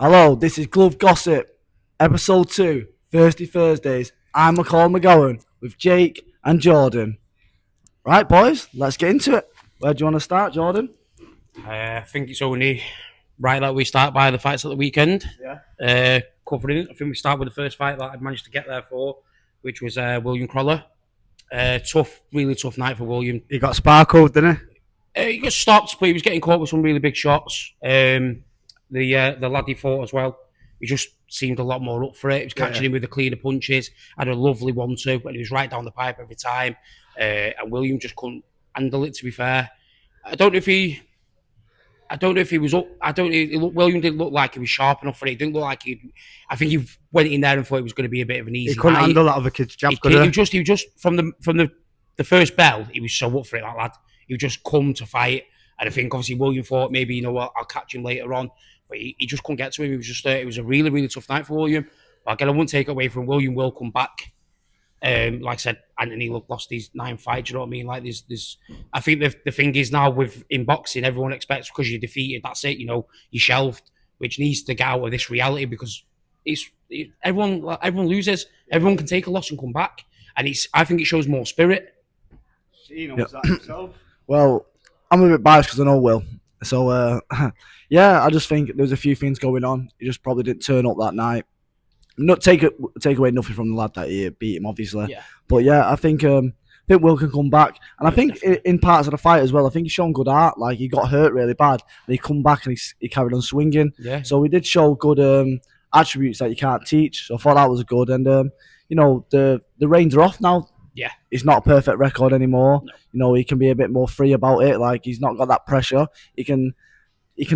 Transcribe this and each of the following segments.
Hello, this is Glove Gossip, episode 2, Thirsty Thursdays. I'm McCall McGowan with Jake and Jordan. Right, boys, let's get into it. Where do you want to start, Jordan? I think it's only right that we start by the fights at the weekend. Covering it. I think we start with the first fight that I managed to get there for, which was William Crawler. Really tough night for William. He got sparkled, didn't He got stopped, but he was getting caught with some really big shots. The lad he fought as well, he just seemed a lot more up for it. He was catching him with the cleaner punches. Had a lovely 1-2, and he was right down the pipe every time. And William just couldn't handle it. To be fair, I don't know if he. I don't know if he was up. William didn't look like he was sharp enough for it. He didn't look like he. I think he went in there and thought it was going to be a bit of an easy. He couldn't night. handle that other kid's jab. He just from the first bell, he was so up for it, that lad. He would just come to fight, and I think obviously William thought maybe I'll catch him later on, but he just couldn't get to him. It was a really tough night for William. But again, I won't take away from William. Will come back. Like I said, Anthony lost these 9 fights. You know what I mean? Like there's. I think the thing is now in boxing, everyone expects because you're defeated, that's it. You're shelved, which needs to get out of this reality because everyone loses. Everyone can take a loss and come back, and I think it shows more spirit. He knows that himself. Well, I'm a bit biased because I know Will. So, yeah, I just think there's a few things going on. He just probably didn't turn up that night. Not take away nothing from the lad that he beat him, obviously. Yeah. But yeah, I think Will can come back, and I think in parts of the fight as well, I think he's shown good art. Like he got hurt really bad, and he come back and he carried on swinging. Yeah. So we did show good attributes that you can't teach. So I thought that was good, and the reins are off now. Yeah. It's not a perfect record anymore. No. He can be a bit more free about it. Like he's not got that pressure. He can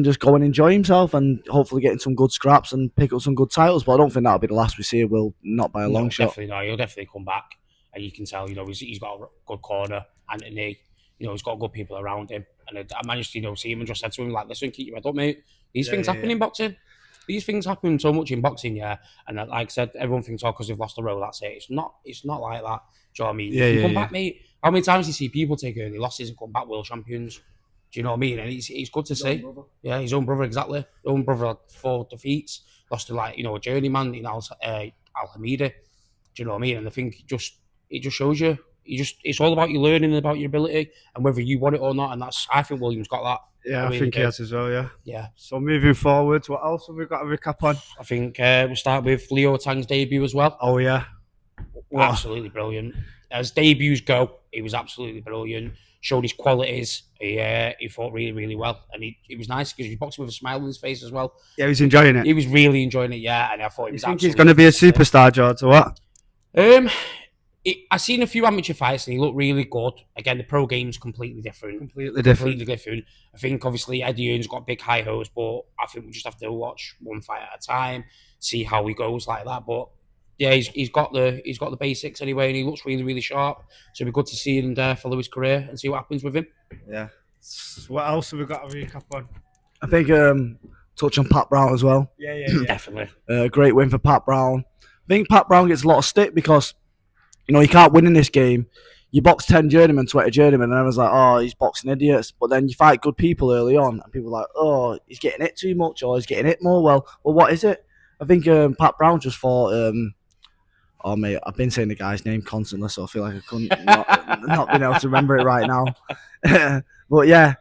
just go and enjoy himself and hopefully get in some good scraps and pick up some good titles. But I don't think that'll be the last we see of Will, not by a long shot. Definitely not. He'll definitely come back, and you can tell. He's got a good corner, Anthony. He's got good people around him, and I managed to see him and just said to him like, "Listen, keep your head up, mate. These things happen in boxing. These things happen so much in boxing, yeah." And like I said, everyone thinks, because they've lost a row, that's it. It's not like that. Do you know what I mean? You come back, mate. How many times do you see people take early losses and come back world champions? Do you know what I mean? And it's good to see. Yeah, his own brother, exactly. His own brother had 4 defeats, lost to a journeyman in Al Hamida. Do you know what I mean? And I think it just shows you. It's all about you learning and about your ability and whether you want it or not. And I think William's got that. Yeah, I think he has as well. Yeah. Yeah. So moving forward, what else have we got to recap on? I think we'll start with Leo Tang's debut as well. Oh yeah. Absolutely brilliant. As debuts go, he was absolutely brilliant. Showed his qualities. He fought really well, and he was nice because he boxed with a smile on his face as well. Yeah, he was enjoying it. He was really enjoying it. Yeah, and I thought he was. You think he's going to be a superstar, George, or what? I've seen a few amateur fights and he looked really good. Again, the pro game's completely different. Completely different. I think obviously Eddie Hearn's got big high hopes, but I think we just have to watch one fight at a time, see how he goes like that. But yeah, he's got the basics anyway, and he looks really sharp. So it'll be good to see him follow his career and see what happens with him. Yeah. What else have we got to recap on? I think touch on Pat Brown as well. Yeah. Definitely. Great win for Pat Brown. I think Pat Brown gets a lot of stick because he can't win in this game. You box 10 journeymen, 20 journeymen, and everyone's like, oh, he's boxing idiots. But then you fight good people early on, and people are like, oh, he's getting hit too much, or he's getting hit more. Well, what is it? I think Pat Brown just fought. Oh, mate, I've been saying the guy's name constantly, so I feel like I couldn't not been able to remember it right now. But yeah,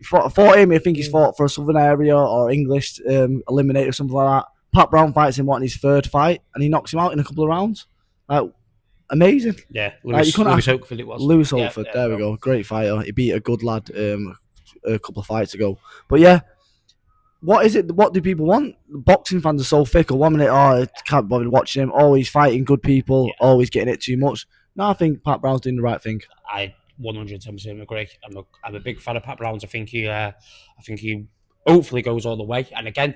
fought him. I think he's fought for a Southern area or English eliminator or something like that. Pat Brown fights him in his 3rd fight, and he knocks him out in a couple of rounds. Amazing. Yeah, Lewis Hokefield it was. Lewis Hokefield, there we go. Great fighter. He beat a good lad a couple of fights ago. But yeah, what is it? What do people want? Boxing fans are so fickle. 1 minute, I can't bother watching him. Oh, he's fighting good people. Oh, he's getting it too much. No, I think Pat Brown's doing the right thing. I 110% agree. I'm a big fan of Pat Brown's. I think he hopefully goes all the way. And again,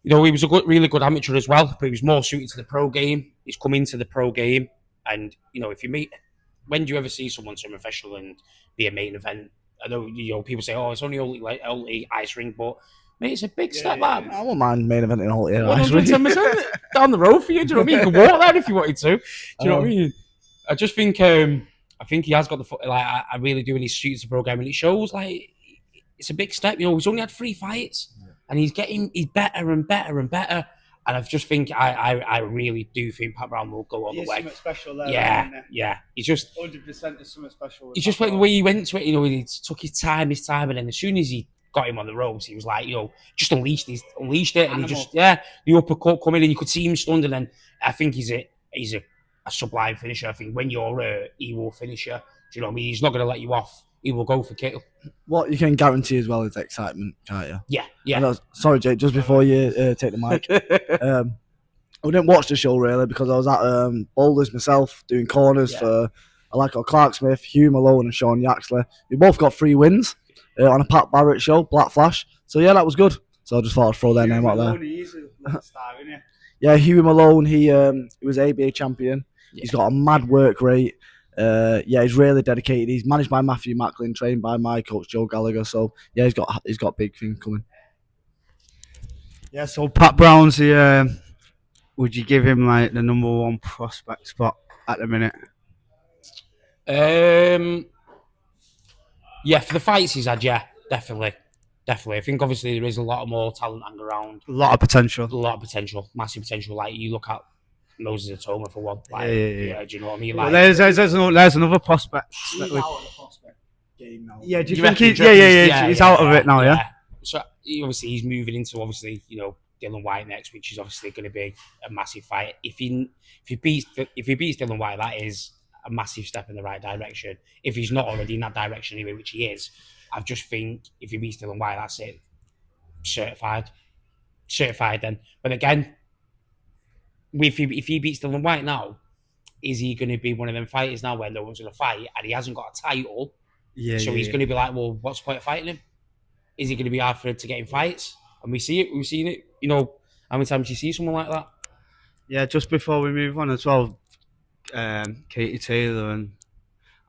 he was a really good amateur as well, but he was more suited to the pro game. He's come into the pro game. And, if you when do you ever see someone turn professional and be a main event? I know, people say, oh, it's only Ulti ice ring, but, mate, it's a big step back. I won't mind main eventing Ulti ice ring. 110% down the road for you, do you know what I mean? You can walk there if you wanted to. Do you know what I mean? I just think, I think he has got I really do, and he's suited to the program, and it shows, it's a big step. He's only had 3 fights. and he's better and better and better. And I just think I really do think Pat Brown will go all the way. Something special there. Yeah. He's just 100%. There's something special. it's just like the way he went to it. He took his time, and then as soon as he got him on the ropes, he was like, just unleashed it, and he just the uppercut coming, and you could see him stunned. And then I think he's a sublime finisher. I think when you're hurt, he will finish you. Do you know what I mean? He's not going to let you off. He will go for kill. What you can guarantee as well is excitement, can't you? Yeah. Sorry, Jake. Just before you take the mic, I didn't watch the show really because I was at Boulders myself doing corners for Clark Smith, Hugh Malone, and Sean Yaxley. We both got 3 wins on a Pat Barrett show, Black Flash. So yeah, that was good. So I just thought I'd throw their name out there. Yeah, Hugh Malone. He was ABA champion. Yeah. He's got a mad work rate. He's really dedicated. He's managed by Matthew Macklin, trained by my coach Joe Gallagher. So yeah, he's got big things coming. Yeah, so Pat Brown's the. Would you give him like the number 1 prospect spot at the minute? Yeah, for the fights he's had, definitely. I think obviously there is a lot more talent hanging around. A lot of potential, massive potential. Like you look at Moses Atoma for one. Like, yeah. Do you know what I mean? Well, Like, there's another prospect. He's out of the prospect game now. Yeah, do you think he's out of it now? Yeah. So obviously he's moving into Dylan White next, which is obviously going to be a massive fight. If he beats Dylan White, that is a massive step in the right direction. If he's not already in that direction anyway, which he is, I just think if he beats Dylan White, that's it, certified then. But again, if he beats Dylan White now, is he going to be one of them fighters now where no one's going to fight and he hasn't got a title? He's going to be like, well, what's the point of fighting him? Is he going to be hard for him to get in fights? And we've seen it. How many times do you see someone like that? Yeah, just before we move on as well, Katie Taylor and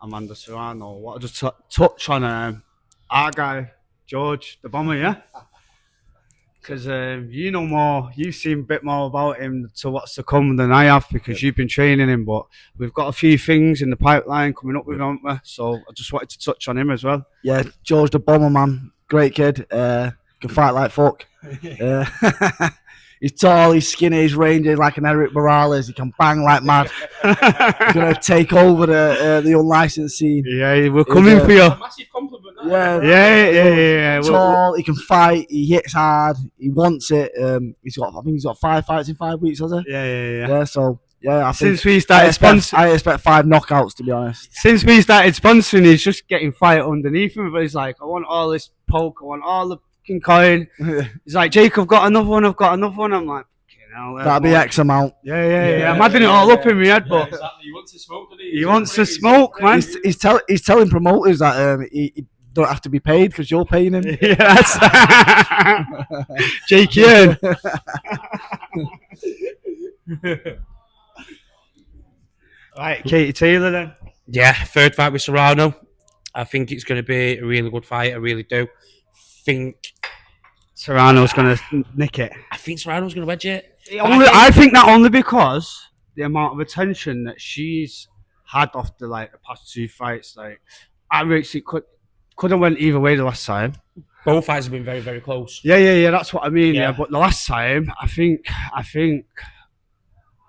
Amanda Serrano. What I just touch on our guy George the Bomber, yeah, because you know more. You've seen a bit more about him to what's to come than I have because you've been training him. But we've got a few things in the pipeline coming up with him, haven't we? So I just wanted to touch on him as well. Yeah, George the Bomber, man, great kid. Can fight like fuck. He's tall, he's skinny, he's rangy like an Eric Morales. He can bang like mad. He's gonna take over the unlicensed scene. Yeah, we're coming for you. A massive compliment. Yeah. Tall, he can fight. He hits hard. He wants it. I think he's got 5 fights in 5 weeks, has he? Yeah. So yeah, since we started sponsoring, I expect 5 knockouts to be honest. Since we started sponsoring, he's just getting fight underneath him. But he's like, I want all this poke. I want all the coin. He's like, Jake, I've got another one. I'm like, that'll be X amount. Yeah. I'm adding it all up in my head, but exactly. He wants to smoke, doesn't he? He wants to smoke, man. He's telling promoters that he don't have to be paid because you're paying him. Yes. Jake Ian. Right, Katie Taylor then. Yeah, 3rd fight with Serrano. I think it's going to be a really good fight. I really do. Think Serrano's going to nick it. I think Serrano's going to wedge it. I think that only because the amount of attention that she's had after the past 2 fights. I really could have went either way the last time. Both fights have been very, very close. Yeah. That's what I mean. Yeah, but the last time, I think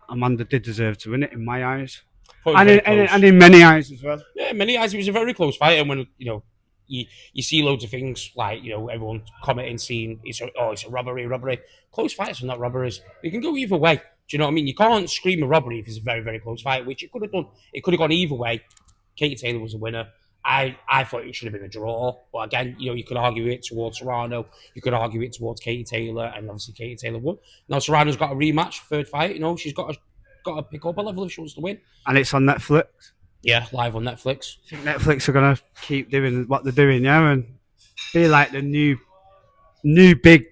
Amanda did deserve to win it in my eyes, and in many eyes as well. Yeah, many eyes. It was a very close fight, and when you see loads of things like everyone commenting, saying it's a robbery. Close fights are not robberies. It can go either way. Do you know what I mean? You can't scream a robbery if it's a very, very close fight, which it could have done. It could have gone either way. Katie Taylor was a winner. I thought it should have been a draw, but again, you could argue it towards Serrano, you could argue it towards Katie Taylor, and obviously Katie Taylor won. Now Serrano's got a rematch, 3rd fight. She's got to pick up a level if she wants to win. And it's on Netflix. Yeah, live on Netflix. I think Netflix are gonna keep doing what they're doing, and be like the new big.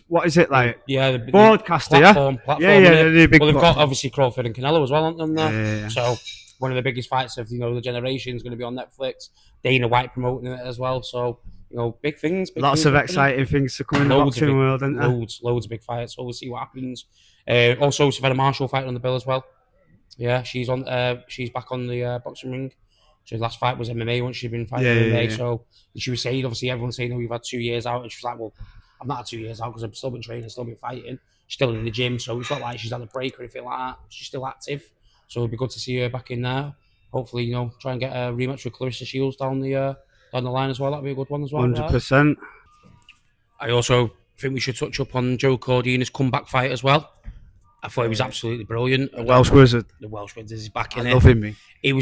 What is it like? Yeah, the broadcaster. Platform, the new big. Well, they've got obviously Crawford and Canelo as well, haven't they? Yeah. So one of the biggest fights of the generation is going to be on Netflix. Dana White promoting it as well. So big things. Lots of exciting things to come in the boxing world, isn't there? Loads of big fights. So we'll see what happens. Also, Savannah Marshall fighting on the bill as well. Yeah, she's on. She's back on the boxing ring. So the last fight was MMA once she'd been fighting MMA. Yeah. So she was saying, obviously, everyone's saying, we've had 2 years out, and she was like, well, I've not had 2 years out because I've still been training, still been fighting, still in the gym. So it's not like she's had a break or anything like that. She's still active. So it'd be good to see her back in there. Hopefully, try and get a rematch with Clarissa Shields down the line as well. That'd be a good one as well. 100%. I also think we should touch up on Joe Cordina's comeback fight as well. I thought it was absolutely brilliant. The Welsh Wizard. The Welsh Wizard is back in I it. love him, me. It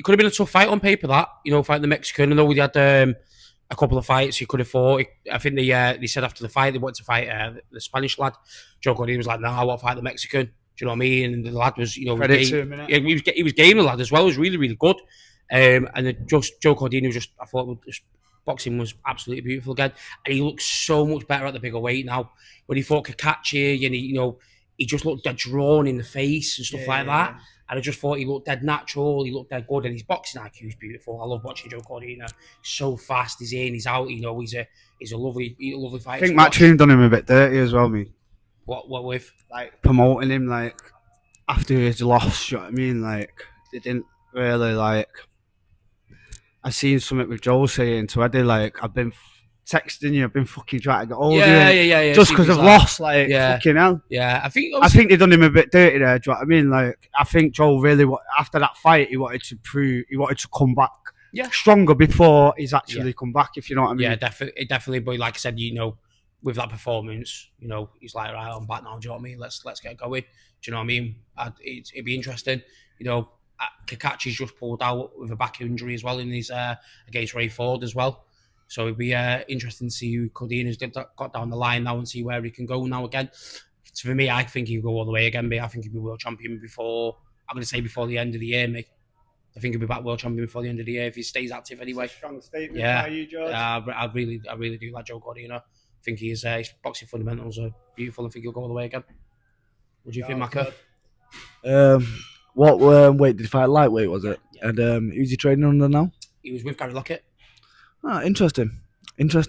could have been a tough fight on paper, that, fighting the Mexican. I know we had a couple of fights he could have fought. I think they said after the fight they wanted to fight the Spanish lad. Joe Cordina was like, no, I want to fight the Mexican. Do you know what I mean? And the lad was, Credit to him, innit? he was game, the lad, as well. It was really, really good. And Joe Cordina was just, I thought, boxing was absolutely beautiful again. And he looks so much better at the bigger weight now. When he fought Kakachi, and he just looked dead drawn in the face and stuff like that. Yeah. And I just thought he looked dead natural. He looked dead good, and his boxing IQ is beautiful. I love watching Joe Cordina. He's so fast. He's in. He's out. He's a lovely fighter. I think Matchroom done him a bit dirty as well, me. What with? Like promoting him like after his loss. You know what I mean? Like they didn't really like. I seen something with Joel saying to Eddie like, I've been texting you, I've been fucking trying to get hold of you. Yeah. Just because I've lost, like, fucking hell. Yeah, I think they done him a bit dirty there. Do you know what I mean? Like, I think Joel really, after that fight, he wanted to come back stronger before he's actually come back, if you know what I mean. Yeah, definitely. But like I said, with that performance, he's like, right, I'm back now. Do you know what I mean? Let's get going. Do you know what I mean? It'd be interesting. Kakachi's just pulled out with a back injury as well in his against Ray Ford as well. So it'd be interesting to see who Cordina's got down the line now and see where he can go now again. So for me, I think he'll go all the way again. I think he'll be world champion before the end of the year, mate. I think he'll be back world champion before the end of the year if he stays active anyway. That's a strong statement by you, George. I really do like Joe Cordina. I think his boxing fundamentals are beautiful. I think he'll go all the way again. What do you think, Macca? What weight did he fight? Lightweight, was it? Yeah. And who's he training under now? He was with Gary Lockett. Interesting. Take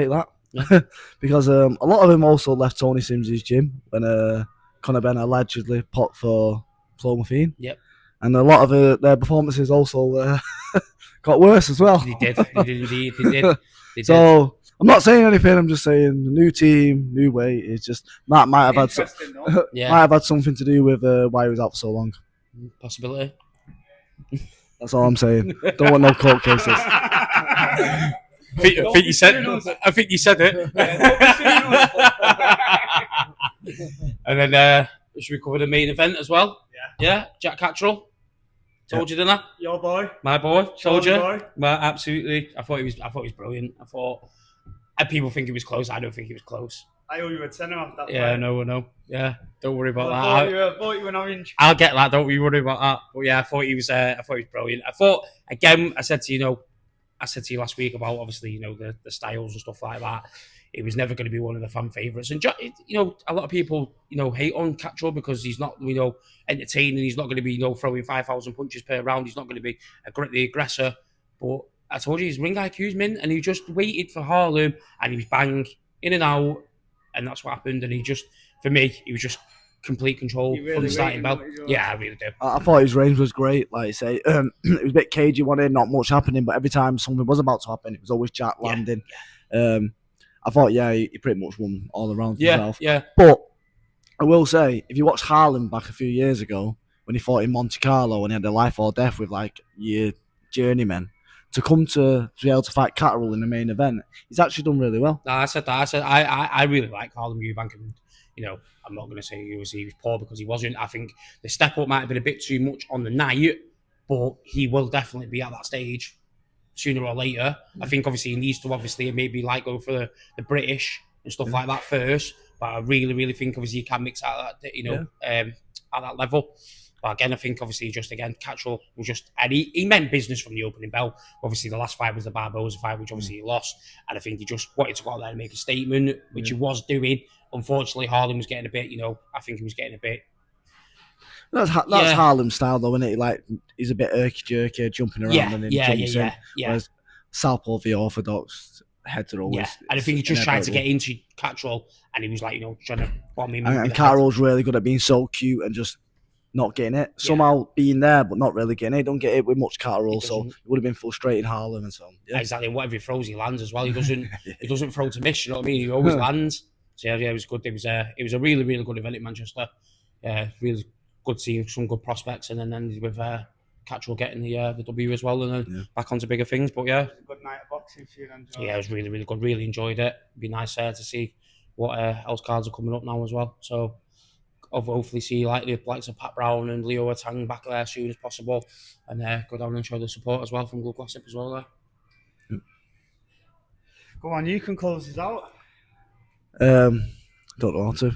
that. Yeah. Because a lot of them also left Tony Sims' gym when Conor Benn allegedly popped for clomiphene. Yep. And a lot of their performances also got worse as well. They did indeed. They did. So I'm not saying anything. I'm just saying the new team, new weight. It's just might have had might have had something to do with why he was out for so long. Possibility. That's all I'm saying. Don't want no court cases. I think you said it. And then should we cover the main event as well? Yeah. Jack Catterall. Told you, didn't I? Your boy. My boy. Told you. Boy. Well, absolutely. I thought he was brilliant. I thought people think it was close. I don't think it was close. I owe you a tenner off that. Yeah, no. Yeah, don't worry about that. I thought you were an orange. I'll get that. Don't worry about that. But yeah, I thought he was brilliant. I thought again. I said to you last week about obviously the styles and stuff like that. It was never going to be one of the fan favourites, and a lot of people hate on Catterall because he's not entertaining. He's not going to be throwing 5,000 punches per round. He's not going to be the aggressor. But I told you his ring IQ's mint, and he just waited for Harlem, and he was bang in and out. And that's what happened. And for me, he was just complete control from the starting bell. Yeah, I really do. I thought his range was great. Like I say, it was a bit cagey one day, not much happening, but every time something was about to happen, it was always Jack landing. Yeah. I thought, he pretty much won all around himself. Yeah. But I will say, if you watch Harlem back a few years ago, when he fought in Monte Carlo and he had a life or death with your journeyman, to come to be able to fight Catterall in the main event, he's actually done really well. No, I said that. I really like Harlem Eubank, and I'm not going to say he was poor because he wasn't. I think the step up might have been a bit too much on the night, but he will definitely be at that stage sooner or later. I think obviously he needs to maybe go for the British and stuff like that first. But I really, really think obviously you can mix at that, at that level. But again, I think obviously Catterall was just, and he meant business from the opening bell. Obviously the last fight was the Barboza fight, which obviously he lost. And I think he just wanted to go out there and make a statement, which he was doing. Unfortunately, Harlem was getting a bit, I think he was getting a bit. That's Harlem style though, isn't it? He's a bit jerky, jumping around and then jumps in. Whereas Southpaw, the orthodox heads are always. Yeah, and I think he just tried to get into Catterall, and he was trying to bomb him. And Catterall's really good at being so cute and just not getting it. Somehow being there, but not really getting it. Don't get it with much collateral, so doesn't. it would have been frustrating Harlem and so on. Yeah. Exactly. Whatever he throws, he lands as well. He doesn't throw to miss. You know what I mean? He always lands. So yeah, it was good. It was a really, really good event in Manchester. Really good seeing some good prospects, and then ended with Catchwell getting the W as well, and then back onto bigger things. But yeah, Good night of boxing for you then, George. yeah, it was really, really good. Really enjoyed it. It'd be nice to see what else cards are coming up now as well. So I'll hopefully see like the likes of Pat Brown and Leo Atang back there as soon as possible, and go down and show the support as well from Glove Gossip as well there. Go on, you can close this out. Don't know how to.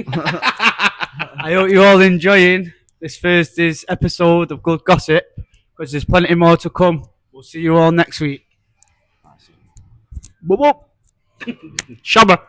I hope you're all enjoying this Thursday's episode of Good Gossip, because there's plenty more to come. We'll see you all next week. Boop, boop. Shabba.